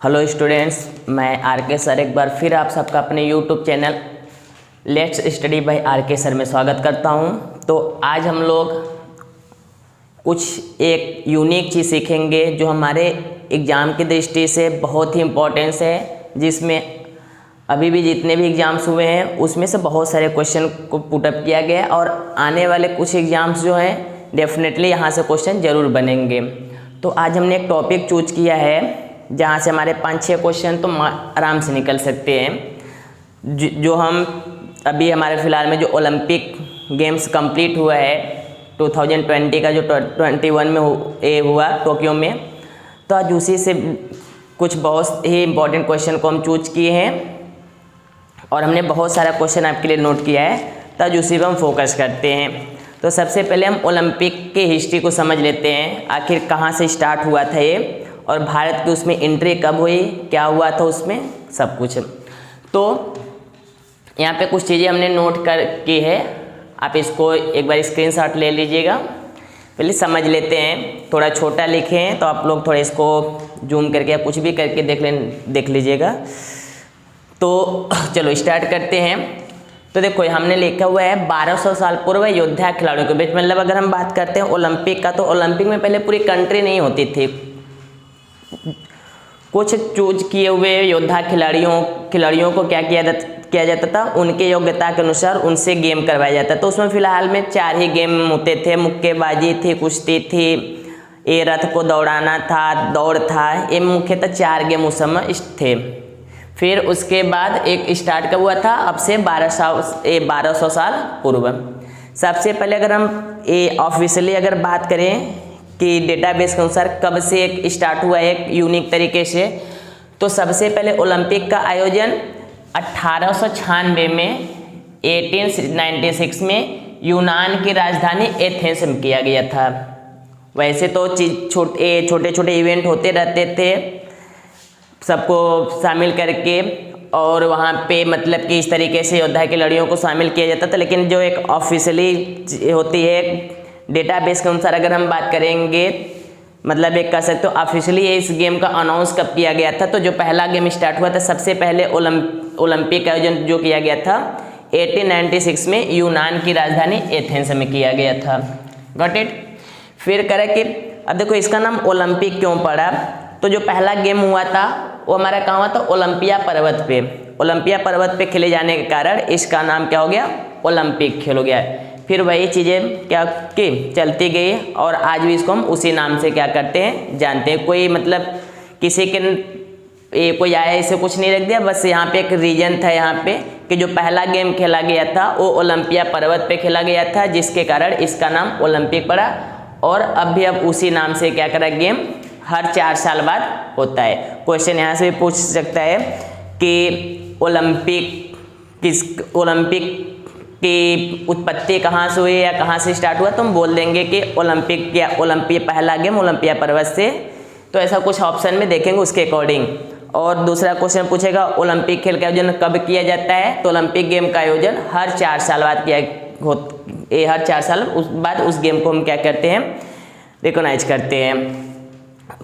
Hello students, मैं R K sir एक बार फिर आप सबका अपने YouTube channel let's study by R K sir में स्वागत करता हूं। तो आज हम लोग कुछ एक यूनिक चीज़ सीखेंगे जो हमारे एग्ज़ाम की दृष्टि से बहुत ही इम्पोर्टेंस है, जिसमें अभी भी जितने भी एग्ज़ाम्स हुए हैं उसमें से बहुत सारे क्वेश्चन को पुटअप किया गया है और आने वाले कुछ एग्ज़ाम्स जो हैं डेफिनेटली यहाँ से क्वेश्चन ज़रूर बनेंगे। तो आज हमने एक टॉपिक चूज किया है जहाँ से हमारे 5-6 क्वेश्चन तो आराम से निकल सकते हैं। जो हम अभी हमारे फ़िलहाल में जो ओलंपिक गेम्स कंप्लीट हुआ है 2020 का, जो 21 में हुआ टोक्यो में, तो आज उसी से कुछ बहुत ही इम्पोर्टेंट क्वेश्चन को हम चूज किए हैं और हमने बहुत सारा क्वेश्चन आपके लिए नोट किया है, तो आज उसी पर हम फोकस करते हैं। तो सबसे पहले हम ओलंपिक की हिस्ट्री को समझ लेते हैं, आखिर कहाँ से स्टार्ट हुआ था ये और भारत की उसमें एंट्री कब हुई, क्या हुआ था उसमें, सब कुछ। तो यहाँ पे कुछ चीज़ें हमने नोट कर की है, आप इसको एक बार स्क्रीनशॉट ले लीजिएगा। पहले समझ लेते हैं, थोड़ा छोटा लिखे हैं तो आप लोग थोड़ा इसको जूम करके या कुछ भी करके देख लीजिएगा। तो चलो स्टार्ट करते हैं। तो देखो हमने लिखा हुआ है 1200 साल पूर्व योद्धा खिलाड़ियों के बीच, मतलब अगर हम बात करते हैं ओलंपिक का, तो ओलंपिक में पहले पूरी कंट्री नहीं होती थी, कुछ चूज किए हुए योद्धा खिलाड़ियों को क्या किया जाता था, उनके योग्यता के अनुसार उनसे गेम करवाया जाता। तो उसमें फ़िलहाल में 4 ही गेम होते थे, मुक्केबाजी थी, कुश्ती थी, ये रथ को दौड़ाना था, दौड़ था, ये मुख्यतः 4 गेम उस समय थे। फिर उसके बाद एक स्टार्ट कब हुआ था, अब से 1200 साल पूर्व। सबसे पहले अगर हम ये ऑफिशियली अगर बात करें कि डेटाबेस के अनुसार कब से एक स्टार्ट हुआ है एक यूनिक तरीके से, तो सबसे पहले ओलंपिक का आयोजन 1896 में 1896 में यूनान की राजधानी एथेंस में किया गया था। वैसे तो छोटे छोटे इवेंट होते रहते थे सबको शामिल करके, और वहाँ पे मतलब कि इस तरीके से योद्धा के लड़ियों को शामिल किया जाता था, लेकिन जो एक ऑफिशियली होती है डेटाबेस के अनुसार अगर हम बात करेंगे, मतलब एक कह सकते हो ऑफिशियली इस गेम का अनाउंस कब किया गया था, तो जो पहला गेम स्टार्ट हुआ था सबसे पहले ओलंपिक आयोजन जो किया गया था 1896 में यूनान की राजधानी एथेंस में किया गया था। Got it. फिर करें कि अब देखो इसका नाम ओलंपिक क्यों पड़ा, तो जो पहला गेम हुआ था वो हमारा कहाँ हुआ था, ओलंपिया पर्वत पे। ओलंपिया पर्वत पे खेले जाने के कारण इसका नाम क्या हो गया, ओलंपिक खेल हो गया। फिर वही चीज़ें क्या की चलती गई और आज भी इसको हम उसी नाम से क्या करते हैं, जानते हैं। कोई मतलब किसी के कोई आया इसे कुछ नहीं रख दिया, बस यहाँ पे एक रीजन था यहाँ पे कि जो पहला गेम खेला गया था वो ओलंपिया पर्वत पे खेला गया था, जिसके कारण इसका नाम ओलंपिक पड़ा। और अब उसी नाम से क्या करा, गेम हर 4 साल बाद होता है। क्वेश्चन यहाँ से भी पूछ सकता है कि ओलंपिक की उत्पत्ति कहाँ से हुई या कहाँ से स्टार्ट हुआ, तो हम बोल देंगे कि ओलंपिक या ओलंपिया पहला गेम ओलंपिया पर्वत से। तो ऐसा कुछ ऑप्शन में देखेंगे उसके अकॉर्डिंग। और दूसरा क्वेश्चन पूछेगा ओलंपिक खेल का आयोजन कब किया जाता है, तो ओलंपिक गेम का आयोजन हर 4 साल बाद हर 4 साल बाद उस गेम को हम क्या करते हैं, रिकॉग्नाइज करते हैं।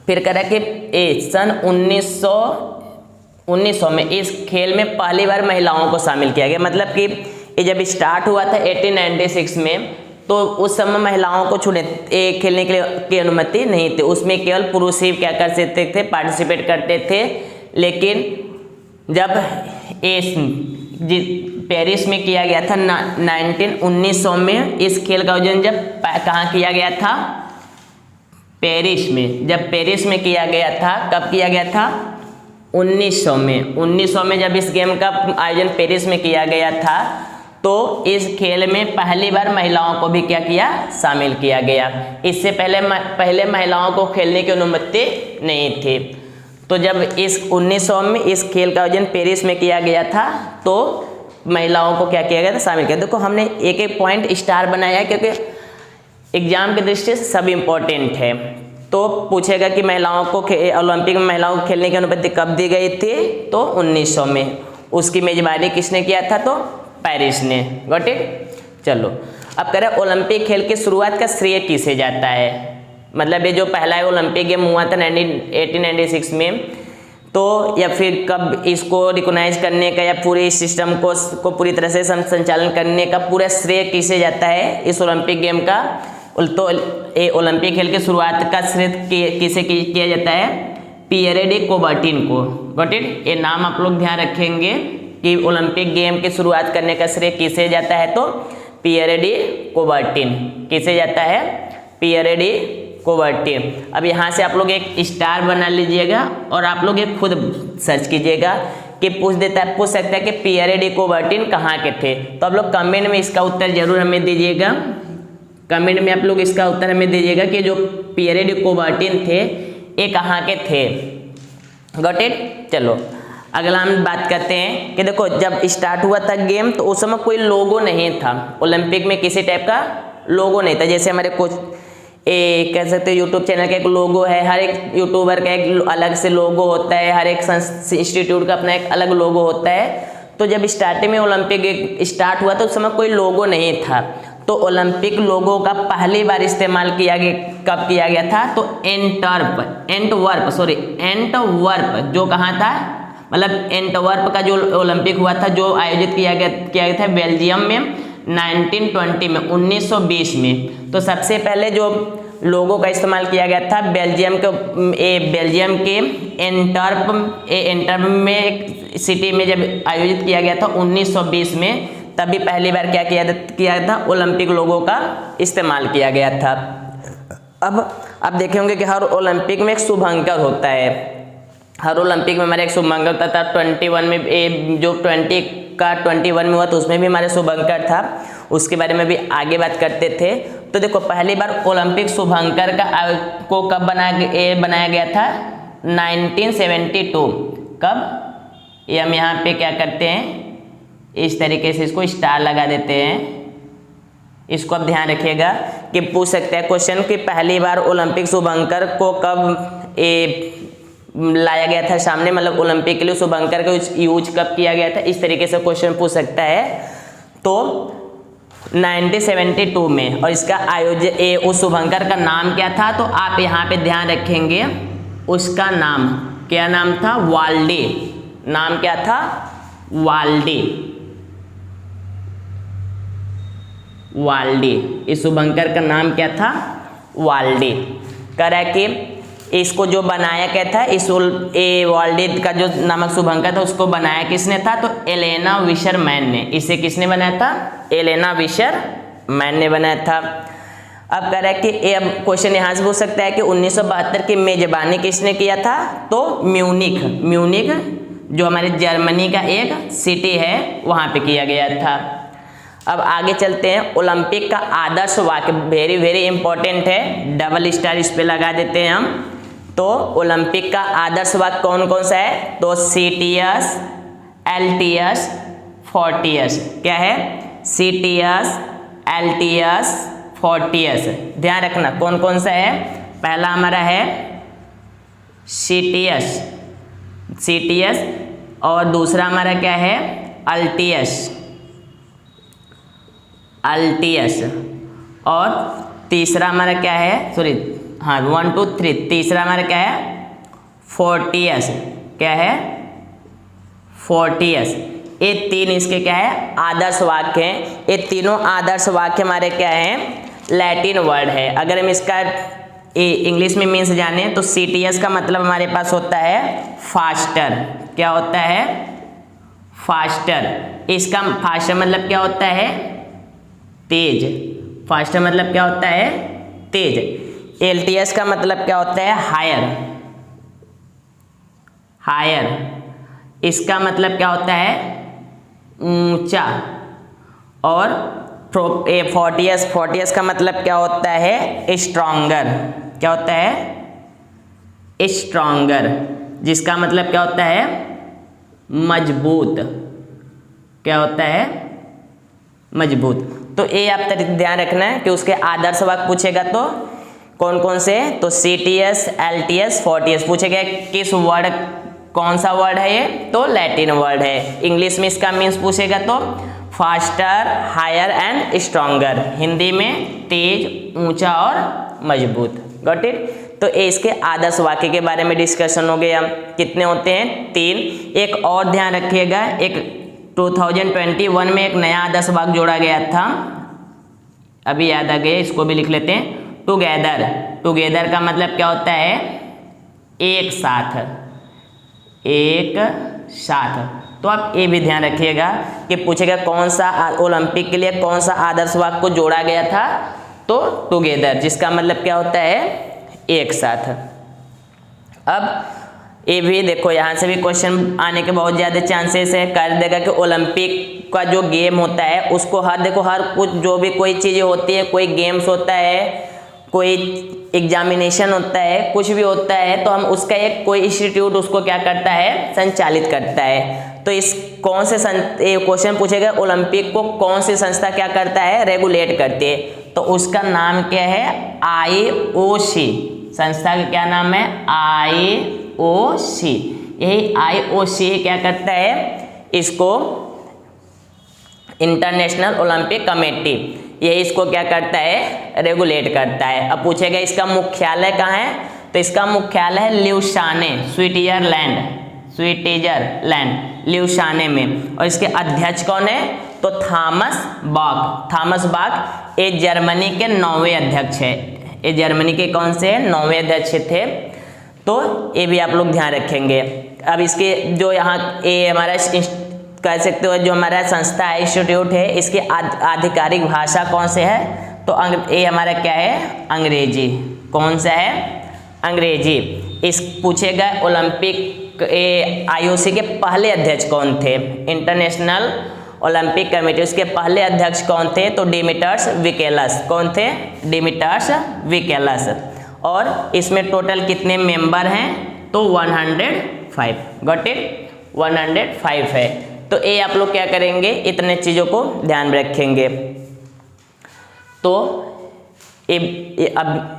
फिर करा कि सन 1900 में इस खेल में पहली बार महिलाओं को शामिल किया गया। मतलब कि ये जब स्टार्ट हुआ था 1896 में, तो उस समय महिलाओं को खेलने के लिए की अनुमति नहीं थी, उसमें केवल पुरुष ही क्या कर सकते थे, पार्टिसिपेट करते थे। लेकिन जब पेरिस में किया गया था 1900 में, इस खेल का आयोजन जब कहाँ किया गया था, पेरिस में। जब पेरिस में किया गया था, कब किया गया था, 1900 में। 1900 में जब इस गेम का आयोजन पेरिस में किया गया था, तो इस खेल में पहली बार महिलाओं को भी क्या किया, शामिल किया गया। इससे पहले महिलाओं को खेलने की अनुमति नहीं थी। तो जब इस 1900 में इस खेल का आयोजन पेरिस में किया गया था, तो महिलाओं को क्या किया गया था, शामिल किया। देखो हमने एक एक पॉइंट स्टार बनाया है क्योंकि एग्जाम की दृष्टि से सब इम्पोर्टेंट है। तो पूछेगा कि महिलाओं को ओलंपिक में महिलाओं को खेलने की अनुमति कब दी गई थी, तो 1900 में। उसकी मेजबानी किसने किया था, तो पेरिस ने। Got it. चलो अब करें ओलंपिक खेल की शुरुआत का श्रेय किसे जाता है, मतलब ये जो पहला ओलंपिक गेम हुआ था 1896 में, तो या फिर कब इसको रिकॉग्नाइज करने का या पूरे इस सिस्टम को पूरी तरह से संचालन करने का पूरा श्रेय किसे जाता है इस ओलंपिक गेम का? तो ये ओलंपिक खेल की शुरुआत का श्रेय किसे किया जाता है? पियरे डी कोबर्टिन को। Got it? ये नाम आप लोग ध्यान रखेंगे कि ओलंपिक गेम की शुरुआत करने का श्रेय किसे जाता है? तो पियरे डी कोबर्टिन। किसे जाता है? Pierre de Coubertin. अब यहाँ से आप लोग एक स्टार बना लीजिएगा और आप लोग एक खुद सर्च कीजिएगा कि पूछ सकता है कि पियरे डी कोबर्टिन कहाँ के थे। तो आप लोग कमेंट में इसका उत्तर जरूर हमें दीजिएगा। कमेंट में आप लोग इसका उत्तर हमें दीजिएगा कि जो पियरे डी कोबर्टिन थे ये कहाँ के थे। Got it? चलो अगला हम बात करते हैं कि देखो जब स्टार्ट हुआ था गेम तो उस समय कोई लोगो नहीं था ओलंपिक में, किसी टाइप का लोगो नहीं था। जैसे हमारे कुछ कह सकते हैं यूट्यूब चैनल का एक लोगो है, हर एक यूट्यूबर का एक अलग से लोगो होता है, हर एक इंस्टीट्यूट का अपना एक अलग लोगो होता है। तो जब स्टार्टिंग में ओलंपिक स्टार्ट हुआ तो उस समय कोई लोगो नहीं था। तो ओलंपिक लोगो का पहली बार इस्तेमाल कब किया गया था? तो एंटवर्प जो कहाँ था, मतलब एंटवर्प का जो ओलंपिक हुआ था, जो आयोजित किया गया था बेल्जियम में 1920 में 1920 में। तो सबसे पहले जो लोगों का इस्तेमाल किया गया था बेल्जियम के एंटवर्प में एक सिटी में जब आयोजित किया गया था 1920 में, तभी पहली बार क्या किया था? ओलंपिक लोगों का इस्तेमाल किया गया था। अब देखेंगे कि हर ओलंपिक में एक शुभंकर होता है। हर ओलंपिक में हमारे एक शुभंकर होता था। 21 में जो 21 में हुआ तो उसमें भी हमारे शुभंकर था, उसके बारे में भी आगे बात करते थे। तो देखो पहली बार ओलंपिक शुभंकर को कब बनाया गया था? 1972। कब? ये हम यहाँ पे क्या करते हैं, इस तरीके से इसको स्टार लगा देते हैं। इसको अब ध्यान रखिएगा कि पूछ सकते हैं क्वेश्चन कि पहली बार ओलंपिक शुभंकर को कब लाया गया था सामने, मतलब ओलंपिक के लिए शुभंकर का यूज कब किया गया था, इस तरीके से क्वेश्चन पूछ सकता है। तो 1972 में, और इसका आयोजन उस शुभंकर का नाम क्या था? तो आप यहाँ पे ध्यान रखेंगे उसका नाम क्या नाम था? वाल्डे। नाम क्या था? वाल्डे। इस शुभंकर का नाम क्या था? वाल्डे। कह रहा है कि इसको जो बनाया क्या था, इस वाल्डे का जो नामक शुभंकर था उसको बनाया किसने था? तो एलेना विशरमैन ने। इसे किसने बनाया था? एलेना विशरमैन ने बनाया था। अब कह रहा है कि अब क्वेश्चन यहाँ से पूछ सकता है कि 1972 की मेजबानी किसने किया था? तो म्यूनिख जो हमारे जर्मनी का एक सिटी है वहाँ पे किया गया था। अब आगे चलते हैं। ओलंपिक का आदर्श वाक्य वेरी वेरी इंपॉर्टेंट है, डबल स्टार इस पे लगा देते हैं हम। तो ओलंपिक का आदर्श वाक्य कौन कौन सा है? तो CTS, LTS, FORTIS। क्या है? CTS, LTS, FORTIS। ध्यान रखना कौन कौन सा है। पहला हमारा है CTS और दूसरा हमारा क्या है? अल्टीएस और तीसरा हमारा क्या है? 1 2 3। तीसरा हमारा क्या है? FORTIS। क्या है? FORTIS। ये तीन इसके क्या है? आदर्श वाक्य हैं। ये तीनों आदर्श वाक्य हमारे क्या हैं? लैटिन वर्ड है। अगर हम इसका इंग्लिश में मीन्स जाने तो CTS का मतलब हमारे पास होता है फास्टर। क्या होता है? फास्टर। इसका फास्टर मतलब क्या होता है? तेज। फास्टर मतलब क्या होता है? तेज। LTS का मतलब क्या होता है? हायर। इसका मतलब क्या होता है? ऊंचा। और FORTIS का मतलब क्या होता है? स्ट्रॉन्गर। क्या होता है? स्ट्रॉन्गर, जिसका मतलब क्या होता है? मजबूत। क्या होता है? मजबूत। तो ये आप ध्यान रखना है कि उसके आदर्श वाक्य पूछेगा तो कौन कौन से? तो CTS, LTS, FORTIS पूछेगा। किस वर्ड, कौन सा वर्ड है ये? तो लैटिन वर्ड है। इंग्लिश में इसका मीन्स पूछेगा तो faster, higher and stronger. Hindi में तेज, ऊंचा और मजबूत। Got it? तो ये इसके आदर्श वाक्य के बारे में डिस्कशन हो गया। कितने होते हैं? 3। एक और ध्यान रखिएगा, एक 2021 में एक नया आदर्श वाक्य जोड़ा गया था, अभी याद आ गया, इसको भी लिख लेते हैं। टुगेदर। टुगेदर का मतलब क्या होता है? एक साथ, एक साथ। तो आप ये भी ध्यान रखिएगा कि पूछेगा कौन सा ओलंपिक के लिए कौन सा आदर्श वाक्य को जोड़ा गया था, तो टुगेदर, जिसका मतलब क्या होता है? एक साथ। अब ये भी देखो, यहाँ से भी क्वेश्चन आने के बहुत ज़्यादा चांसेस है। कर देगा कि ओलंपिक का जो गेम होता है उसको हर देखो हर कुछ जो भी कोई चीज़ें होती है, कोई गेम्स होता है, कोई एग्जामिनेशन होता है, कुछ भी होता है, तो हम उसका एक कोई इंस्टीट्यूट उसको क्या करता है? संचालित करता है। तो इस कौन से क्वेश्चन पूछेगा ओलंपिक को कौन सी संस्था क्या करता है? रेगुलेट करती है। तो उसका नाम क्या है? IOC। संस्था का क्या नाम है? IOC। यही IOC क्या करता है? इसको इंटरनेशनल ओलंपिक कमेटी, ये इसको क्या करता है? रेगुलेट करता है। अब पूछेगा इसका मुख्यालय कहाँ है? तो इसका मुख्यालय है ल्यूसाने, स्विट्जरलैंड, ल्यूसाने में। और इसके अध्यक्ष कौन है? तो थॉमस बाख। थॉमस बाख ये जर्मनी के 9वें अध्यक्ष है। ये जर्मनी के कौन से हैं? 9वें अध्यक्ष थे। तो ये भी आप लोग ध्यान रखेंगे। अब इसके जो यहाँ ये हमारा कह सकते हो जो हमारा संस्था है, इंस्टीट्यूट है, इसकी आधिकारिक भाषा कौन से है? तो ये हमारा क्या है? अंग्रेजी। कौन सा है? अंग्रेजी। इस पूछेगा ओलंपिक IOC के पहले अध्यक्ष कौन थे? इंटरनेशनल ओलंपिक कमेटी, उसके पहले अध्यक्ष कौन थे? तो डिमिटर्स विकेलस। कौन थे? डिमिटर्स विकेलस। और इसमें टोटल कितने मेंबर हैं? तो 105। Got it? 105 है। तो ये आप लोग क्या करेंगे? इतने चीज़ों को ध्यान में रखेंगे। तो अब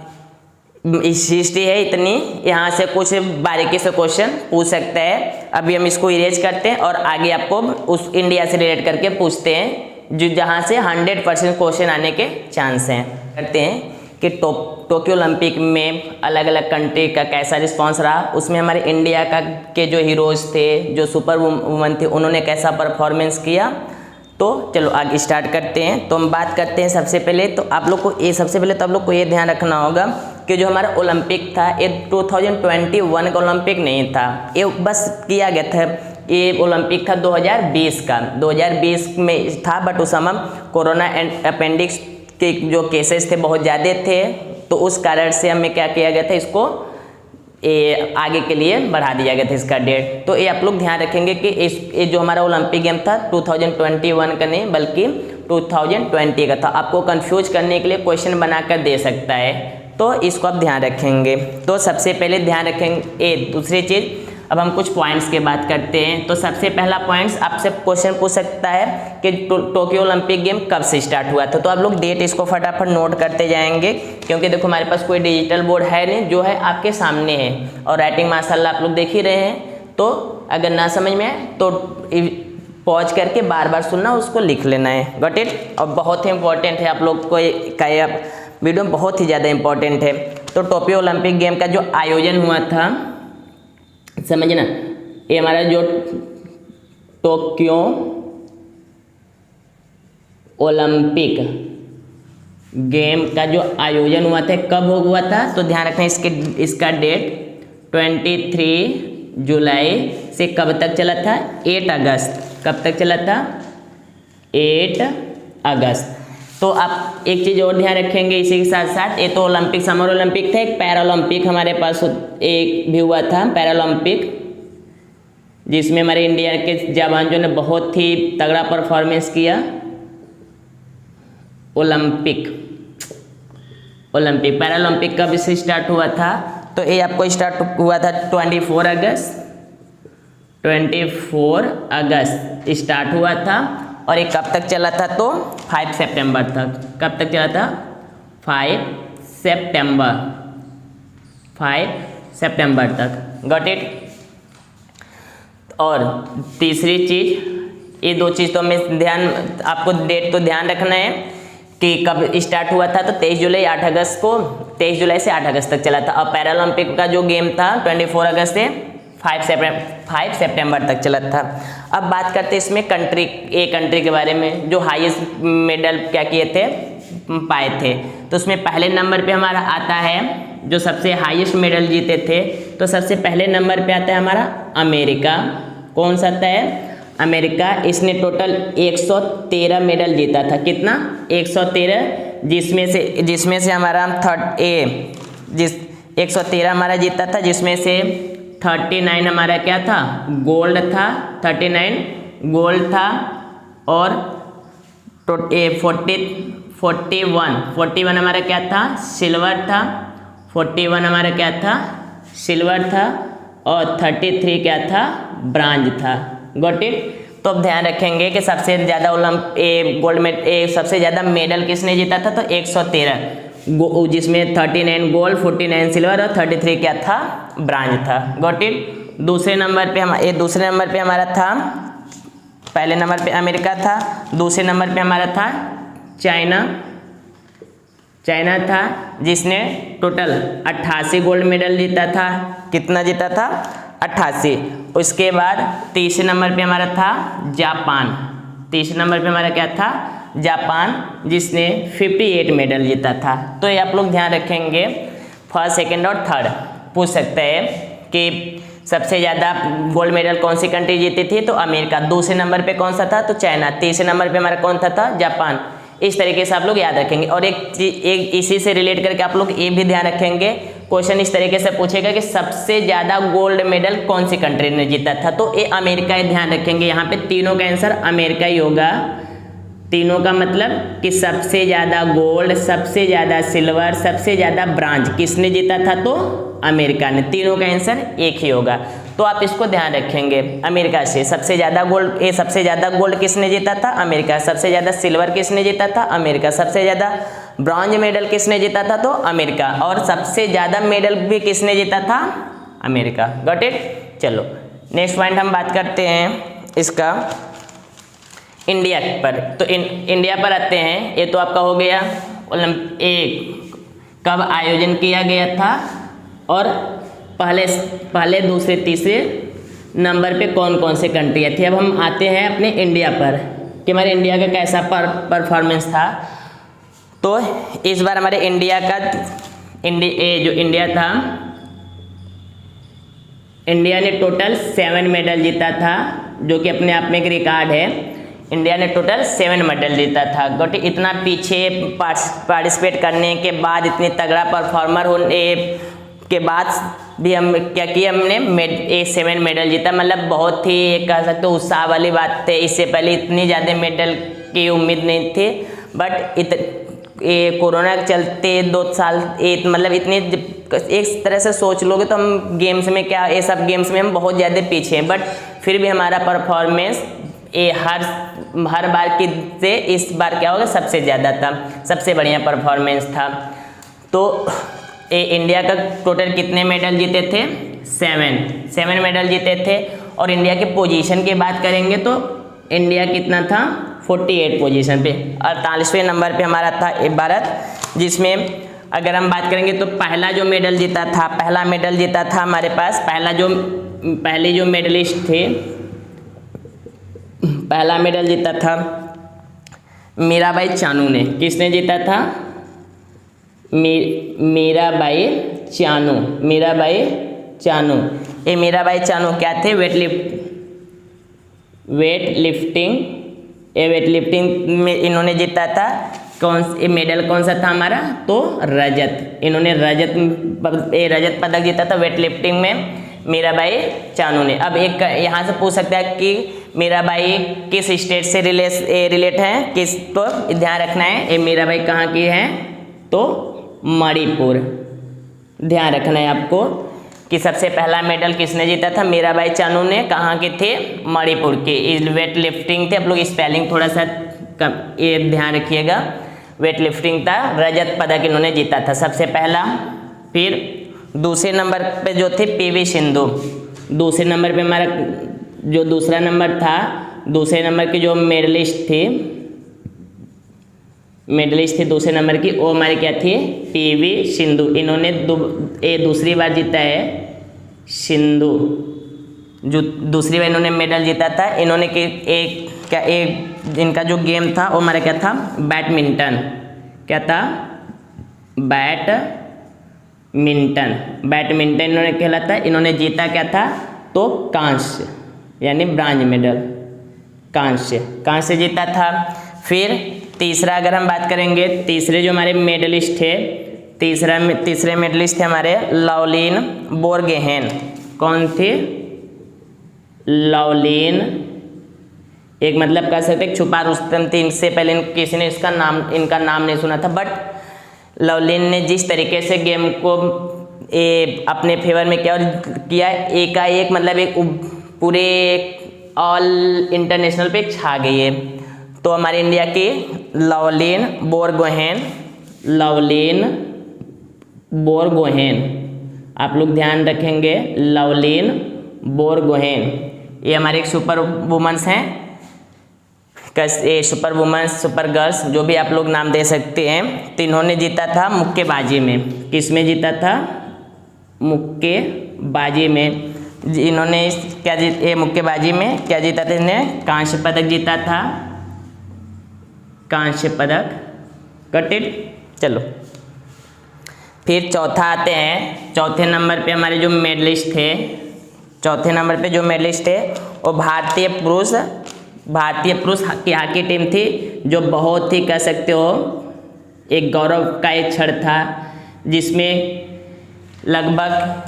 इस हिस्ट्री है इतनी, यहाँ से कुछ बारीकी से क्वेश्चन पूछ सकता है। अभी हम इसको इरेज करते हैं और आगे आपको उस इंडिया से रिलेट करके पूछते हैं, जो जहाँ से 100% क्वेश्चन आने के चांस हैं। करते हैं कि टोक्यो ओलंपिक में अलग अलग कंट्री का कैसा रिस्पांस रहा, उसमें हमारे इंडिया का के जो हीरोज़ थे, जो सुपर वुमन थे, उन्होंने कैसा परफॉर्मेंस किया। तो चलो आगे स्टार्ट करते हैं। तो हम बात करते हैं सबसे पहले, तो आप लोग को ये सबसे पहले तो आप लोग को ये ध्यान रखना होगा कि जो हमारा ओलंपिक था ये 2021 का ओलंपिक नहीं था, ये बस किया गया था, ये ओलंपिक था 2020 का। 2020 में था, बट उस समय कोरोना अपेंडिक्स के जो केसेस थे बहुत ज़्यादा थे, तो उस कारण से हमें क्या किया गया था, इसको ये आगे के लिए बढ़ा दिया गया था इसका डेट। तो ये आप लोग ध्यान रखेंगे कि ये जो हमारा ओलंपिक गेम था 2021 का नहीं बल्कि 2020 का था। आपको कंफ्यूज करने के लिए क्वेश्चन बनाकर दे सकता है, तो इसको आप ध्यान रखेंगे। तो सबसे पहले ध्यान रखेंगे दूसरी चीज़, अब हम कुछ पॉइंट्स की बात करते हैं। तो सबसे पहला पॉइंट्स आपसे क्वेश्चन पूछ सकता है कि टोक्यो ओलंपिक गेम कब से स्टार्ट हुआ था। तो आप लोग डेट इसको फटाफट नोट करते जाएंगे, क्योंकि देखो हमारे पास कोई डिजिटल बोर्ड है नहीं, जो है आपके सामने है, और राइटिंग माशाल्लाह आप लोग देख ही रहे हैं। तो अगर ना समझ में आए तो पॉज करके बार बार सुनना, उसको लिख लेना है। Got it? और बहुत ही इंपॉर्टेंट है, आप लोग को का वीडियो बहुत ही ज़्यादा इंपॉर्टेंट है। तो टोक्यो ओलंपिक गेम का जो आयोजन हुआ था, समझना, ये हमारा जो टोक्यो ओलंपिक गेम का जो आयोजन हुआ था कब हुआ था, तो ध्यान रखना इसका डेट 23 जुलाई से कब तक चला था? 8 अगस्त। कब तक चला था? 8 अगस्त। तो आप एक चीज़ और ध्यान रखेंगे इसी के साथ साथ, ये तो ओलंपिक समर ओलंपिक था, एक पैरालंपिक हमारे पास एक भी हुआ था, पैरालंपिक, जिसमें हमारे इंडिया के जवानों ने बहुत ही तगड़ा परफॉर्मेंस किया। ओलंपिक पैरालंपिक कब से स्टार्ट हुआ था? तो ये आपको स्टार्ट हुआ था 24 अगस्त स्टार्ट हुआ था, और ये कब तक चला था? तो 5 सितंबर तक। कब तक चला था? 5 सितंबर तक। Got it? और तीसरी चीज़, ये दो चीज़ तो हमें आपको डेट तो ध्यान रखना है कि कब स्टार्ट हुआ था, तो 23 जुलाई 8 अगस्त को, 23 जुलाई से 8 अगस्त तक चला था। और पैरालंपिक का जो गेम था 24 अगस्त से 5 सितंबर तक चला था। अब बात करते हैं इसमें कंट्री के बारे में, जो हाईएस्ट मेडल क्या किए थे, पाए थे। तो उसमें पहले नंबर पे हमारा आता है, जो सबसे हाईएस्ट मेडल जीते थे, तो सबसे पहले नंबर पे आता है हमारा अमेरिका। कौन सा आता है? अमेरिका। इसने टोटल 113 मेडल जीता था। कितना? 113, जिसमें से हमारा 113 हमारा जीता था, जिसमें से 39 हमारा क्या था? गोल्ड था। 39 गोल्ड था। और 41 हमारा क्या था? सिल्वर था। 41 हमारा क्या था? सिल्वर था। और 33 क्या था? ब्रांज था। Got it? तो अब ध्यान रखेंगे कि सबसे ज़्यादा सबसे ज़्यादा मेडल किसने जीता था? तो 113, जिसमें 39 गोल्ड, 49 सिल्वर और 33 क्या था? ब्रांज था। Got it? दूसरे नंबर पे हमारा था, पहले नंबर पे अमेरिका था, दूसरे नंबर पे हमारा था चाइना था, जिसने टोटल 88 गोल्ड मेडल जीता था। कितना जीता था? 88। उसके बाद तीसरे नंबर पे हमारा था जापान। तीसरे नंबर पे हमारा क्या था? जापान, जिसने 58 मेडल जीता था। तो ये आप लोग ध्यान रखेंगे, फर्स्ट, सेकंड और थर्ड पूछ सकते हैं कि सबसे ज़्यादा गोल्ड मेडल कौन सी कंट्री जीती थी? तो अमेरिका। दूसरे नंबर पे कौन सा था? तो चाइना। तीसरे नंबर पे हमारा कौन था? जापान। इस तरीके से आप लोग याद रखेंगे। और एक इसी से रिलेट करके आप लोग ये भी ध्यान रखेंगे, क्वेश्चन इस तरीके से पूछेगा कि सबसे ज़्यादा गोल्ड मेडल कौन सी कंट्री ने जीता था? तो ये अमेरिका ही ध्यान रखेंगे। यहाँ पे तीनों का आंसर अमेरिका ही होगा। तीनों का मतलब कि सबसे ज़्यादा गोल्ड, सबसे ज़्यादा सिल्वर, सबसे ज़्यादा ब्रांज किसने जीता था? तो अमेरिका ने। तीनों का आंसर एक ही होगा। तो आप इसको ध्यान रखेंगे, अमेरिका से सबसे ज़्यादा गोल्ड किसने जीता था? अमेरिका। सबसे ज़्यादा सिल्वर किसने जीता था? अमेरिका। सबसे ज़्यादा ब्रॉन्ज मेडल किसने जीता था? तो अमेरिका। और सबसे ज़्यादा मेडल भी किसने जीता था? अमेरिका। Got it? चलो नेक्स्ट पॉइंट हम बात करते हैं इसका इंडिया पर। तो इंडिया पर आते हैं। ये तो आपका हो गया कब आयोजन किया गया था और पहले दूसरे तीसरे नंबर पे कौन कौन से कंट्रियाँ थी। अब हम आते हैं अपने इंडिया पर कि हमारे इंडिया का कैसा परफॉर्मेंस था। तो इस बार हमारे इंडिया था, इंडिया ने टोटल 7 मेडल जीता था, जो कि अपने आप में एक रिकॉर्ड है। इंडिया ने टोटल 7 मेडल जीता था। गोटी इतना पीछे पार्टिसिपेट करने के बाद, इतनी तगड़ा परफॉर्मर होने के बाद भी हम क्या किया, हमने 7 मेडल जीता। मतलब बहुत ही कह सकते हो उत्साह वाली बात थी। इससे पहले इतनी ज़्यादा मेडल की उम्मीद नहीं थी, बट ये कोरोना के चलते 2 साल मतलब इतनी एक तरह से सोच लोगे तो हम गेम्स में क्या, ये सब गेम्स में हम बहुत ज़्यादा पीछे हैं, बट फिर भी हमारा परफॉर्मेंस ये हर बार की से इस बार क्या होगा, सबसे ज़्यादा था, सबसे बढ़िया परफॉर्मेंस था। तो ये इंडिया का टोटल कितने मेडल जीते थे? 7 मेडल जीते थे। और इंडिया के पोजीशन की बात करेंगे तो इंडिया कितना था? 48 पोजीशन पे। 48वें नंबर पे हमारा था भारत, जिसमें अगर हम बात करेंगे तो पहला मेडल जीता था हमारे पास, पहले जो मेडलिस्ट थे, पहला मेडल जीता था मीराबाई चानू ने। किसने जीता था? मीराबाई चानू। ये मीराबाई चानू क्या थे? वेट लिफ्टिंग में इन्होंने जीता था। मेडल कौन सा था हमारा? तो रजत। इन्होंने रजत पदक जीता था वेट लिफ्टिंग में, मीराबाई चानू ने। अब एक यहाँ से पूछ सकता है कि मीराबाई किस स्टेट से रिलेट हैं, किस, तो ध्यान रखना है ये मीराबाई कहाँ की है? तो मणिपुर। ध्यान रखना है आपको कि सबसे पहला मेडल किसने जीता था? मीराबाई चानू ने। कहाँ के थे? मणिपुर के। वेट लिफ्टिंग थे। आप लोग स्पेलिंग थोड़ा सा ये ध्यान रखिएगा। वेट लिफ्टिंग था, रजत पदक इन्होंने जीता था सबसे पहला। फिर दूसरे नंबर पे जो थे पीवी सिंधु। दूसरे नंबर पे हमारा जो दूसरा नंबर था, दूसरे नंबर की जो मेडलिस्ट थी मेडलिस्ट थी दूसरे नंबर की, वो हमारी क्या थी, पीवी सिंधु। इन्होंने दूसरी बार जीता है सिंधु, जो दूसरी बार इन्होंने मेडल जीता था। इन्होंने एक इनका जो गेम था वो हमारा क्या था, बैडमिंटन। क्या था, बैडमिंटन इन्होंने खेला था। इन्होंने जीता क्या था, तो कांस्य, यानी ब्रांज मेडल, कांस्य जीता था। फिर तीसरा अगर हम बात करेंगे, तीसरे जो हमारे मेडलिस्ट थे, तीसरे मेडलिस्ट थे हमारे लवलीन बोरगोहेन। कौन थे, लवलीन, एक मतलब कह सकते हैं छुपा रुस्तम थी। इनसे पहले किसी ने इनका नाम नहीं सुना था, बट लवलीन ने जिस तरीके से गेम को अपने फेवर में किया एकाएक, मतलब एक पूरे ऑल इंटरनेशनल पे छा गई है। तो हमारे इंडिया की लवलीन बोरगोहेन, आप लोग ध्यान रखेंगे, लवलीन बोरगोहेन, ये हमारे एक सुपर वुमेन्स हैं, सुपर वुमेन्स, सुपर गर्ल्स, जो भी आप लोग नाम दे सकते हैं। तो इन्होंने जीता था मुक्केबाजी में। किस में जीता था, मुक्केबाजी में। इन्होंने मुक्केबाजी में क्या जीता था, इन्हें कांस्य पदक जीता था, कांस्य पदक। Got it. चलो फिर चौथा आते हैं। चौथे नंबर पे हमारे जो मेडलिस्ट थे, चौथे नंबर पे जो मेडलिस्ट थे वो भारतीय पुरुष की हॉकी टीम थी, जो बहुत ही कह सकते हो एक गौरव का एक क्षण था, जिसमें लगभग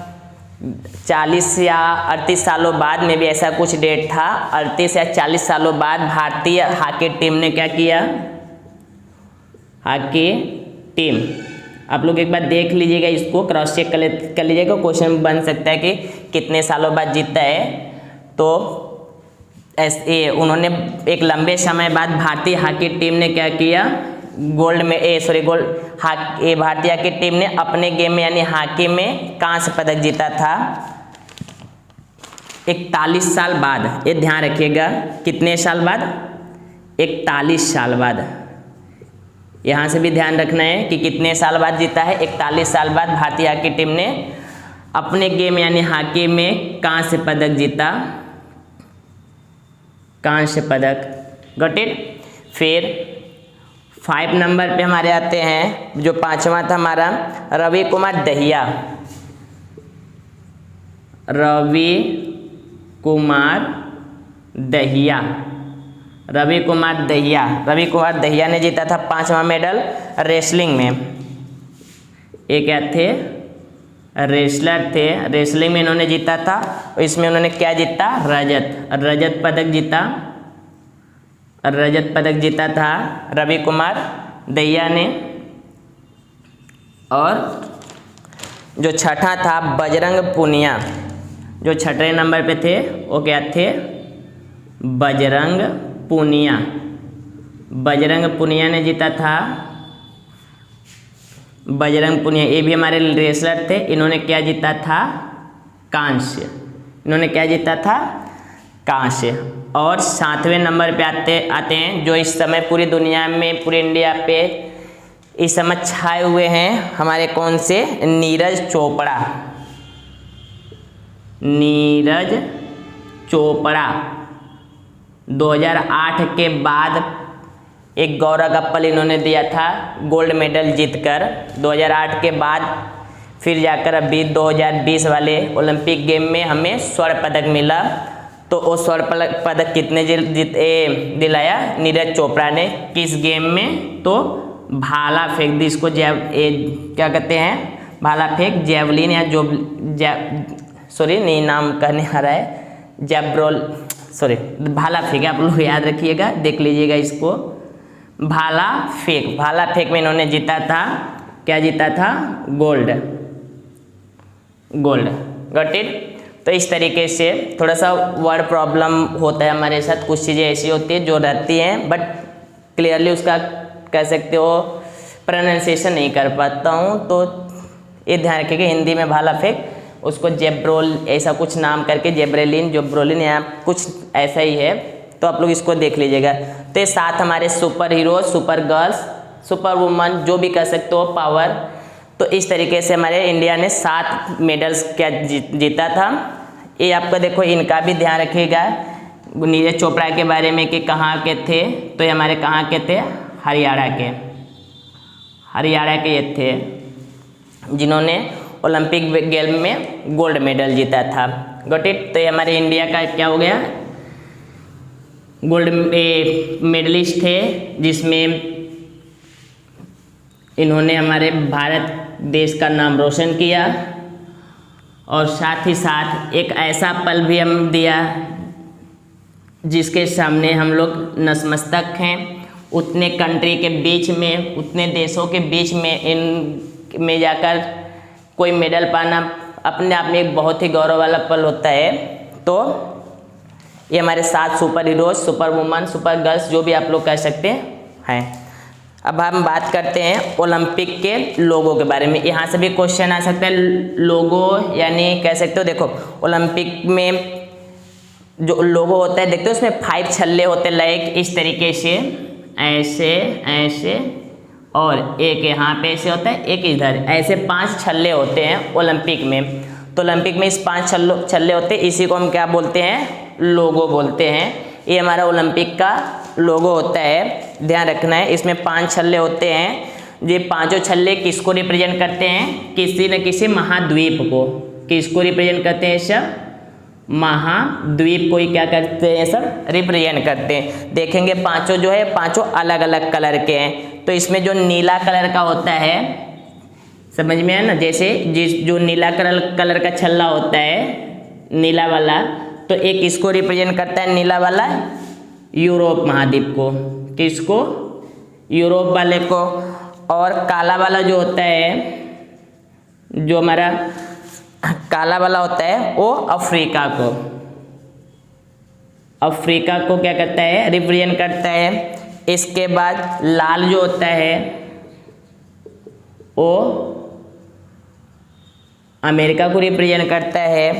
40 या 38 सालों बाद में भी ऐसा कुछ डेट था, 38 या 40 सालों बाद भारतीय हॉकी टीम ने क्या किया, हॉकी टीम, आप लोग एक बार देख लीजिएगा, इसको क्रॉस चेक कर लीजिएगा, क्वेश्चन बन सकता है कि कितने सालों बाद जीता है। तो ऐसे उन्होंने एक लंबे समय बाद भारतीय हॉकी टीम ने क्या किया, भारतीय हॉकी टीम ने अपने गेम में यानी हॉकी में कांस्य पदक जीता था 41 साल बाद। ये ध्यान रखिएगा, कितने साल बाद, 41 साल बाद। यहाँ से भी ध्यान रखना है कि कितने साल बाद जीता है, 41 साल बाद भारतीय हॉकी टीम ने अपने गेम यानी हॉकी में कांस्य पदक जीता, कांस्य पदक। Got it. फिर 5 नंबर पे हमारे आते हैं, जो पांचवा था हमारा रवि कुमार दहिया। रवि कुमार दहिया ने जीता था 5वां मेडल रेसलिंग में। ये क्या थे, रेसलर थे, रेसलिंग में इन्होंने जीता था। इसमें उन्होंने क्या जीता, रजत पदक जीता था रवि कुमार दहिया ने। और जो छठा था बजरंग पुनिया, जो छठे नंबर पे थे वो क्या थे, बजरंग पुनिया ने जीता था, बजरंग पुनिया, ये भी हमारे रेसलर थे। इन्होंने क्या जीता था, कांस्य। और 7वें नंबर पे आते हैं, जो इस समय पूरी दुनिया में, पूरे इंडिया पे इस समय छाए हुए हैं, हमारे कौन से, नीरज चोपड़ा। 2008 के बाद एक गौरव गप्पल इन्होंने दिया था गोल्ड मेडल जीतकर। 2008 के बाद फिर जाकर अभी 2020 वाले ओलंपिक गेम में हमें स्वर्ण पदक मिला। तो वो स्वर्ण पदक कितने दिलाया, नीरज चोपड़ा ने। किस गेम में, तो भाला फेंक, जिसको क्या कहते हैं, भाला फेंक, जेवलिन या नाम कहने आ रहा है, भाला फेंक, आप लोग याद रखिएगा, देख लीजिएगा इसको, भाला फेंक में इन्होंने जीता था, क्या जीता था, गोल्ड। Got it. तो इस तरीके से थोड़ा सा वर्ड प्रॉब्लम होता है हमारे साथ, कुछ चीज़ें ऐसी होती है जो रहती हैं, बट क्लियरली उसका कह सकते हो प्रोनाउंसिएशन नहीं कर पाता हूँ। तो ये ध्यान रखिएगा, हिंदी में भाला फेंक, उसको जेब्रोल ऐसा कुछ नाम करके, जेब्रोलिन या कुछ ऐसा ही है, तो आप लोग इसको देख लीजिएगा। तो ये 7 हमारे super hero, super girls, super woman, जो भी कह सकते हो, पावर। तो इस तरीके से हमारे इंडिया ने 7 मेडल्स क्या जीता था। ये आपका देखो, इनका भी ध्यान रखिएगा नीरज चोपड़ा के बारे में कि कहाँ के थे। तो ये हमारे कहाँ के थे, हरियाणा के ये थे जिन्होंने ओलंपिक गेम में गोल्ड मेडल जीता था। Got it. तो ये हमारे इंडिया का क्या हो गया, गोल्ड मेडलिस्ट थे, जिसमें इन्होंने हमारे भारत देश का नाम रोशन किया। और साथ ही साथ एक ऐसा पल भी हम दिया जिसके सामने हम लोग नतमस्तक हैं। उतने कंट्री के बीच में, उतने देशों के बीच में इन में जाकर कोई मेडल पाना अपने आप में एक बहुत ही गौरव वाला पल होता है। तो ये हमारे 7 super heroes, super woman, super girls, जो भी आप लोग कह सकते हैं। अब हम बात करते हैं ओलंपिक के लोगो के बारे में। यहाँ से भी क्वेश्चन आ सकता है। लोगो यानी कह सकते हो, देखो ओलंपिक में जो लोगो होता है, देखते हो उसमें 5 छल्ले होते हैं, लाइक इस तरीके से, ऐसे ऐसे, और एक यहाँ पे ऐसे होता है, एक इधर, ऐसे 5 छल्ले होते हैं ओलंपिक में। तो ओलंपिक में इस 5 छल्ले होते हैं, इसी को हम क्या बोलते हैं, लोगो बोलते हैं। ये हमारा ओलंपिक का लोगो होता है, ध्यान रखना है। इसमें 5 छल्ले होते हैं। ये 5 छल्ले किसको रिप्रेजेंट करते हैं, किसी न किसी महाद्वीप को। किसको रिप्रेजेंट करते हैं सब, महाद्वीप को ही क्या करते हैं सब, रिप्रेजेंट करते हैं। देखेंगे पांचों जो है, पांचों अलग अलग कलर के हैं। तो इसमें जो नीला कलर का होता है, समझ में है ना, जैसे जो नीला कलर का छल्ला होता है, नीला वाला, तो एक इसको रिप्रेजेंट करता है, नीला वाला यूरोप महाद्वीप को, किसको, यूरोप वाले को। और काला वाला जो होता है, जो हमारा काला वाला होता है, वो अफ्रीका को क्या करता है, रिप्रेजेंट करता है। इसके बाद लाल जो होता है वो अमेरिका को रिप्रेजेंट करता है।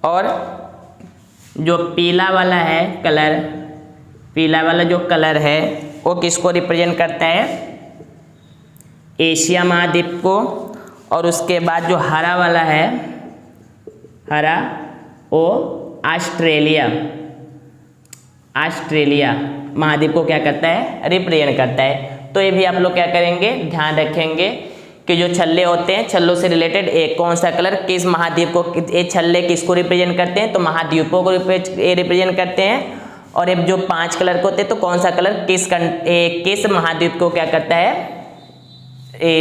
और जो पीला वाला है कलर, पीला वाला जो कलर है वो किसको रिप्रेजेंट करता है, एशिया महाद्वीप को। और उसके बाद जो हरा वाला है, हरा, वो ऑस्ट्रेलिया महाद्वीप को क्या करता है, रिप्रेजेंट करता है। तो ये भी आप लोग क्या करेंगे, ध्यान रखेंगे कि जो छल्ले होते हैं, छल्लों से रिलेटेड एक कौन सा कलर किस महाद्वीप को, ये छल्ले किसको रिप्रेजेंट करते हैं, तो महाद्वीपों को रिप्रेजेंट करते हैं। और ये जो 5 कलर के होते हैं, तो कौन सा कलर किस महाद्वीप को क्या करता है,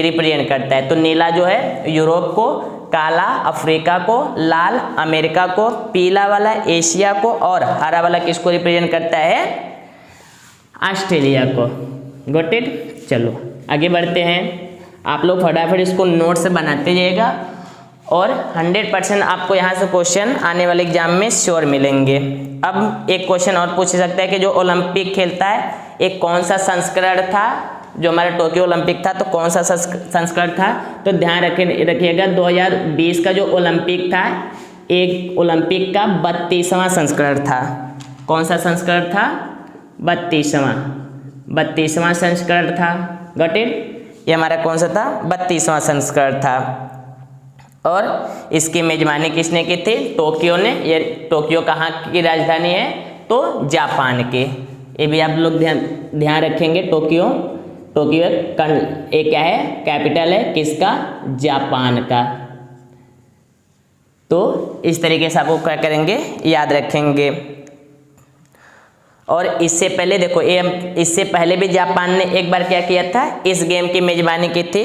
रिप्रेजेंट करता है। तो नीला जो है यूरोप को, काला अफ्रीका को, लाल अमेरिका को, पीला वाला एशिया को, और हरा वाला किसको रिप्रेजेंट करता है, ऑस्ट्रेलिया को। Got it. चलो आगे बढ़ते हैं। आप लोग फटाफट इसको नोट से बनाते जाइएगा और 100% आपको यहाँ से क्वेश्चन आने वाले एग्जाम में श्योर मिलेंगे। अब एक क्वेश्चन और पूछ सकता है कि जो ओलंपिक खेलता है, एक कौन सा संस्करण था, जो हमारा टोक्यो ओलंपिक था, तो कौन सा संस्करण था। तो ध्यान रखिएगा 2020 का जो ओलंपिक था, एक ओलंपिक का 32वां संस्करण था। कौन सा संस्करण था, 32वां संस्करण था। Got it. ये हमारा कौन सा था, 32वां संस्करण था। और इसकी मेजबानी किसने की थी, टोक्यो ने। ये टोक्यो कहाँ की राजधानी है, तो जापान के। ये भी आप लोग ध्यान रखेंगे। टोक्यो एक क्या है, कैपिटल है किसका, जापान का। तो इस तरीके से आपको क्या करेंगे, याद रखेंगे। और इससे पहले देखो, इससे पहले भी जापान ने एक बार क्या किया था, इस गेम की मेजबानी की थी।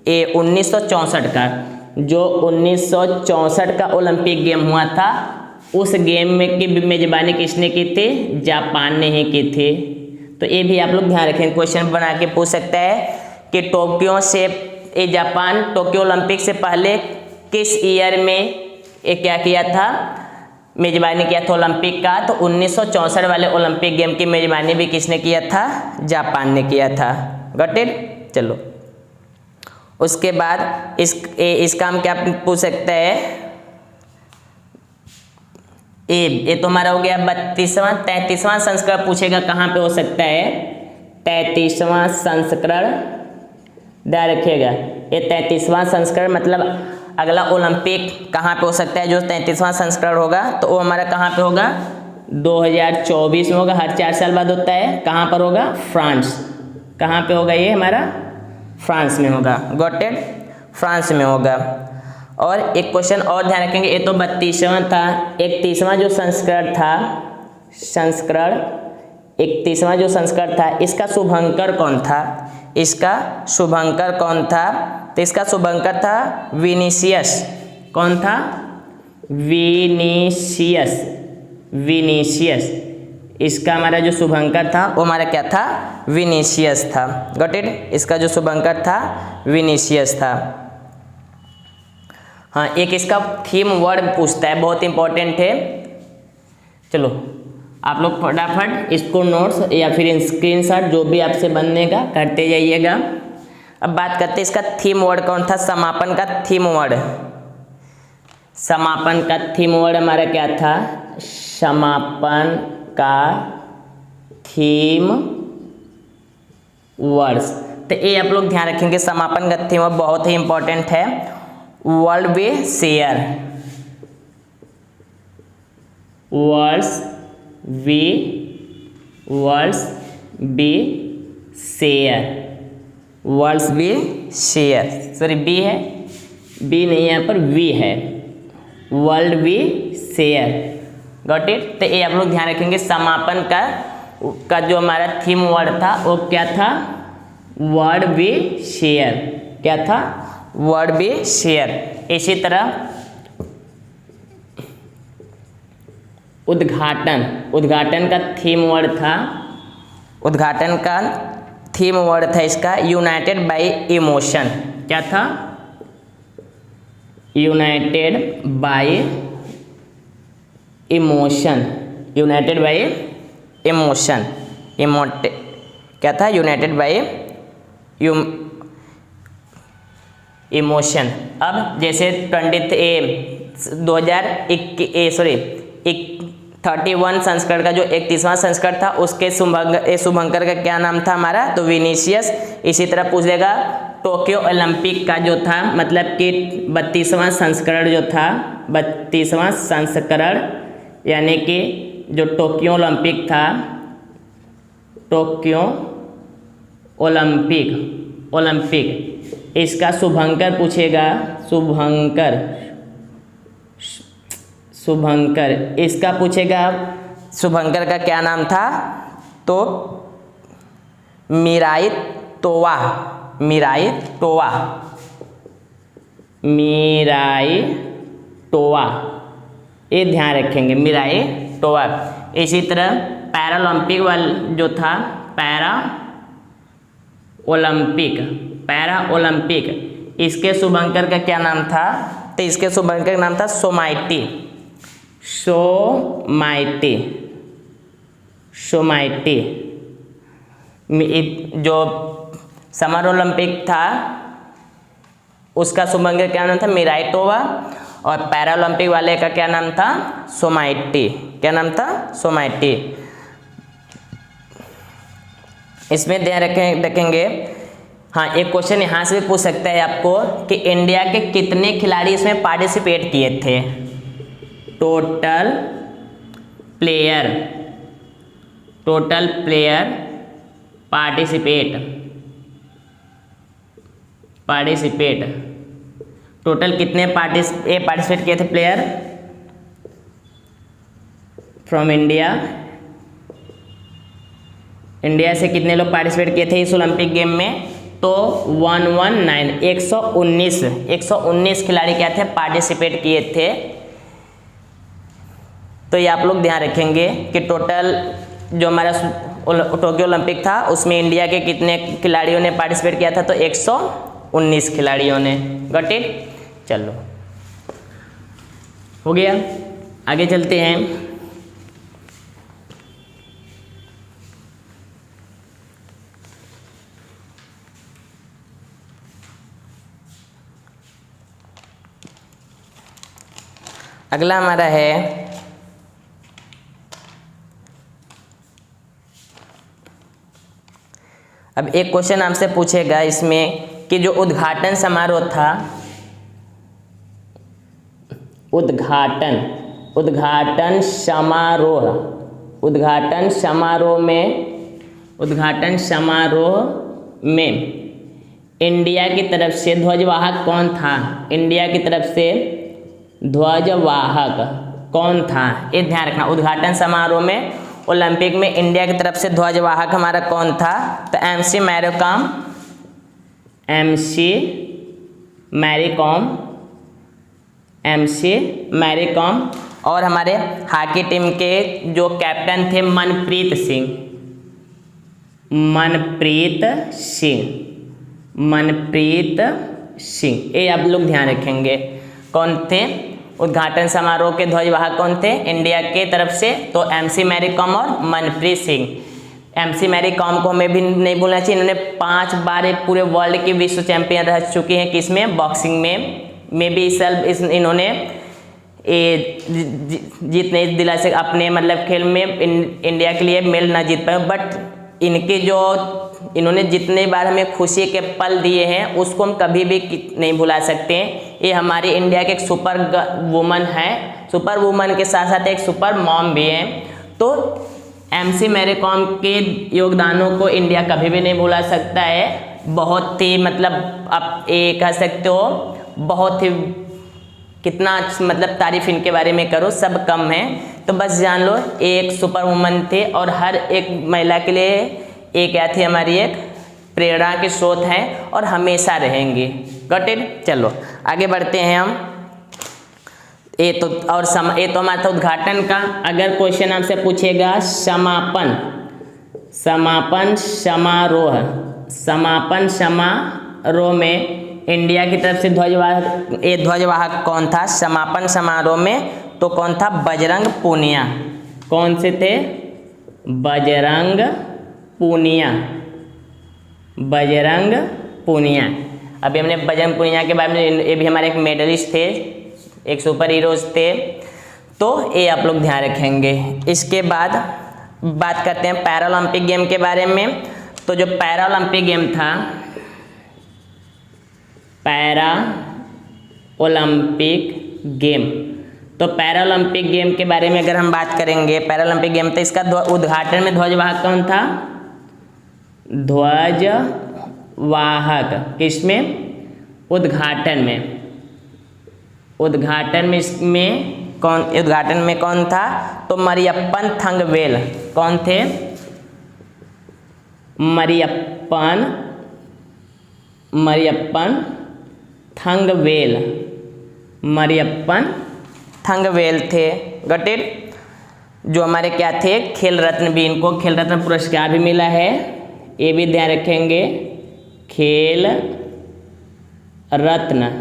ये 1964 का, जो 1964 का ओलंपिक गेम हुआ था, उस गेम में की मेजबानी किसने की थी, जापान ने ही की थी। तो ये भी आप लोग ध्यान रखें, क्वेश्चन बना के पूछ सकता है कि जापान टोक्यो ओलंपिक से पहले किस ईयर में ये क्या किया था, मेजबानी किया था ओलंपिक का। तो 1964 वाले ओलंपिक गेम की मेजबानी भी किसने किया था, जापान ने किया था। Got it. चलो उसके बाद इसका हम क्या पूछ सकते हैं, ये तो हमारा हो गया 32वां। 33वां संस्करण पूछेगा कहाँ पे हो सकता है, 33वां संस्करण, ध्यान रखिएगा ये 33वां संस्करण मतलब अगला ओलंपिक कहाँ पे हो सकता है, जो 33वां संस्करण होगा तो वो हमारा कहाँ पे होगा, 2024 में होगा, हर 4 साल बाद होता है। कहाँ पर होगा, फ्रांस। कहाँ पे होगा ये हमारा, फ्रांस में होगा, गॉट इट, फ्रांस में होगा। और एक क्वेश्चन और ध्यान रखेंगे, ये तो 32वां था। 31वां जो संस्करण था, 31वां जो संस्करण था, इसका शुभंकर कौन था, इसका शुभंकर कौन था, तो इसका शुभंकर था विनीसियस। कौन था, विनीसियस, विनीसियस। इसका हमारा जो शुभंकर था वो हमारा क्या था, विनीसियस था, गॉट इट। इसका जो शुभंकर था विनीसियस था। हाँ, एक इसका थीम वर्ड पूछता है, बहुत इंपॉर्टेंट है। चलो आप लोग फटाफट इसको नोट्स या फिर स्क्रीनशॉट जो भी आपसे बनेगा करते जाइएगा। अब बात करते हैं इसका थीम वर्ड कौन था, समापन का थीम वर्ड। समापन का थीम वर्ड हमारा क्या था, समापन का थीम वर्ड्स। तो ये आप लोग ध्यान रखेंगे, समापन का थीम वर्ड बहुत ही इंपॉर्टेंट है। World we share, words we, words be share, words be share, sorry B है, बी नहीं यहाँ पर वी है, world we share, got it. तो ये आप लोग ध्यान रखेंगे, समापन का जो हमारा थीम वर्ड था वो क्या था, वर्ड वी शेयर, क्या था, वर्ड वी शेयर। इसी तरह उद्घाटन, उद्घाटन का थीम वर्ड था, उद्घाटन का थीम वर्ड था इसका यूनाइटेड बाय इमोशन। क्या था, United bye emotion, United bye emotion, क्या था, यूनाइटेड बाय इमोशन। अब जैसे 31 संस्करण का जो 31वां संस्करण था उसके शुभंकर का क्या नाम था हमारा, तो विनीसियस। इसी तरह पूछ लेगा टोक्यो ओलंपिक का जो था, मतलब कि 32वां संस्करण जो था, 32वां संस्करण यानी कि जो टोक्यो ओलंपिक था, टोक्यो ओलंपिक इसका शुभंकर पूछेगा, शुभंकर इसका पूछेगा, शुभंकर का क्या नाम था, तो मिराई तोवा, मिराई टोवा, ये ध्यान रखेंगे, मिराई टोवा। इसी तरह पैरालंपिक वाला जो था, पैरा ओलंपिक इसके शुभंकर का क्या नाम था, तो इसके शुभंकर का नाम था सोमाइटी, जो समर ओलंपिक था उसका शुभंकर क्या नाम था, मिराइटोवा, और पैरालंपिक वाले का क्या नाम था, सोमाइटी, क्या नाम था, सोमाइटी। इसमें ध्यान रखेंगे। हाँ, एक क्वेश्चन यहाँ से भी पूछ सकता है आपको कि इंडिया के कितने खिलाड़ी इसमें पार्टिसिपेट किए थे, टोटल प्लेयर पार्टिसिपेट टोटल कितने पार्टिसिपेट किए थे प्लेयर फ्रॉम इंडिया से कितने लोग पार्टिसिपेट किए थे इस ओलंपिक गेम में, तो 119 खिलाड़ी क्या थे, पार्टिसिपेट किए थे। तो ये आप लोग ध्यान रखेंगे कि टोटल जो हमारा टोक्यो ओलंपिक था उसमें इंडिया के कितने खिलाड़ियों ने पार्टिसिपेट किया था, तो 119 खिलाड़ियों ने, गॉट इट। चलो हो गया, आगे चलते हैं। अगला हमारा है अब एक क्वेश्चन आपसे पूछेगा इसमें कि जो उद्घाटन समारोह था, उद्घाटन समारोह में इंडिया की तरफ से ध्वजवाहक कौन था? इंडिया की तरफ से ध्वजवाहक कौन था? ये ध्यान रखना। उद्घाटन समारोह में ओलंपिक में इंडिया की तरफ से ध्वजवाहक हमारा कौन था? तो एमसी मैरी कॉम और हमारे हॉकी टीम के जो कैप्टन थे मनप्रीत सिंह। ये आप लोग ध्यान रखेंगे। कौन थे? उद्घाटन समारोह के ध्वजवाहक कौन थे इंडिया के तरफ से? तो एमसी मैरी कॉम और मनप्रीत सिंह। एमसी मैरी कॉम को हमें भी नहीं भूलना चाहिए। इन्होंने 5 बार एक पूरे वर्ल्ड की विश्व चैंपियन रह चुकी हैं। किसमें? बॉक्सिंग में भी इन्होंने जीत नहीं दिला सके अपने मतलब खेल में इंडिया के लिए मेडल ना जीत पाए, बट इन्होंने जितने बार हमें खुशी के पल दिए हैं उसको हम कभी भी नहीं भुला सकते हैं। ये हमारी इंडिया के एक सुपर वुमन है, सुपर वुमन के साथ साथ एक सुपर मॉम भी है। तो एमसी मैरी कॉम के योगदानों को इंडिया कभी भी नहीं भुला सकता है। बहुत ही मतलब आप ये कह सकते हो बहुत ही कितना मतलब तारीफ इनके बारे में करो सब कम है। तो बस जान लो एक सुपर वुमन थे और हर एक महिला के लिए एक क्या थी हमारी एक प्रेरणा के स्रोत हैं और हमेशा रहेंगी। Got it? चलो आगे बढ़ते हैं हम। ये तो हमारा था उद्घाटन का। अगर क्वेश्चन आपसे पूछेगा समापन समारोह में इंडिया की तरफ से ध्वजवाहक कौन था समापन समारोह में? तो कौन था? बजरंग पूनिया। कौन से थे? बजरंग पूनिया। अभी हमने बजरंग पूनिया के बारे में, ये भी हमारे एक मेडलिस्ट थे, एक सुपर हीरोज थे। तो ये आप लोग ध्यान रखेंगे। इसके बाद बात करते हैं पैरालंपिक गेम के बारे में। तो जो पैरालंपिक गेम था, तो पैरालंपिक गेम के बारे में अगर हम बात करेंगे, पैरालंपिक गेम तो इसका उद्घाटन में ध्वजवाहक कौन था? ध्वजवाहक किसमें? उद्घाटन में कौन था? तो मरियप्पन थंगवेल। कौन थे? मरियप्पन थंगवेल थे। Got it? जो हमारे क्या थे खेल रत्न भी, इनको खेल रत्न पुरस्कार भी मिला है, ये भी ध्यान रखेंगे। खेल रत्न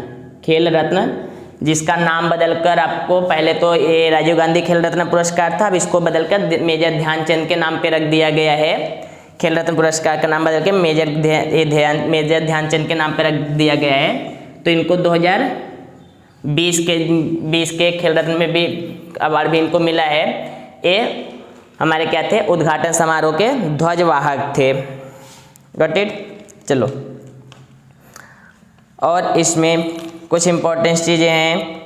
जिसका नाम बदलकर आपको पहले तो ये राजीव गांधी खेल रत्न पुरस्कार था, अब इसको बदलकर मेजर ध्यानचंद के नाम पे रख दिया गया है। खेल रत्न पुरस्कार का नाम बदल के मेजर ध्यानचंद के नाम पे रख दिया गया है। तो इनको 2020 के खेल रत्न में भी अवार्ड भी इनको मिला है। ये हमारे क्या थे? उद्घाटन समारोह के ध्वजवाहक थे। Got it? चलो और इसमें कुछ इम्पोर्टेंट चीज़ें हैं।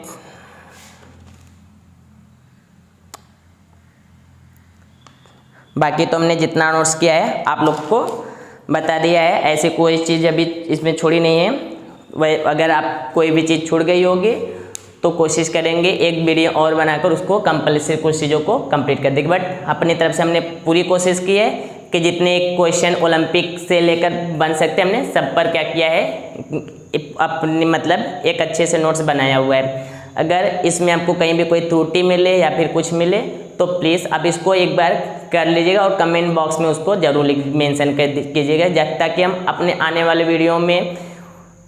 बाकी तो हमने जितना नोट्स किया है आप लोग को बता दिया है, ऐसी कोई चीज़ अभी इसमें छोड़ी नहीं है। वह अगर आप कोई भी चीज़ छूट गई होगी तो कोशिश करेंगे एक वीडियो और बनाकर उसको कंपल्सरी कुछ चीज़ों को कंप्लीट कर देंगे। बट अपनी तरफ से हमने पूरी कोशिश की है कि जितने क्वेश्चन ओलंपिक से लेकर बन सकते हमने सब पर क्या किया है, अपनी मतलब एक अच्छे से नोट्स बनाया हुआ है। अगर इसमें आपको कहीं भी कोई त्रुटि मिले या फिर कुछ मिले तो प्लीज़ आप इसको एक बार कर लीजिएगा और कमेंट बॉक्स में उसको ज़रूर मेंशन कर कीजिएगा, ताकि हम अपने आने वाले वीडियो में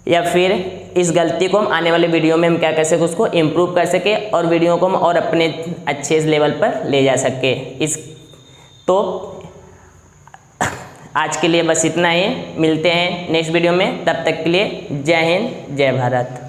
या फिर इस गलती को हम आने वाले वीडियो में हम क्या कर सके उसको इम्प्रूव कर सके और वीडियो को हम और अपने अच्छे लेवल पर ले जा सके। तो आज के लिए बस इतना ही, मिलते हैं नेक्स्ट वीडियो में, तब तक के लिए जय हिंद जय भारत।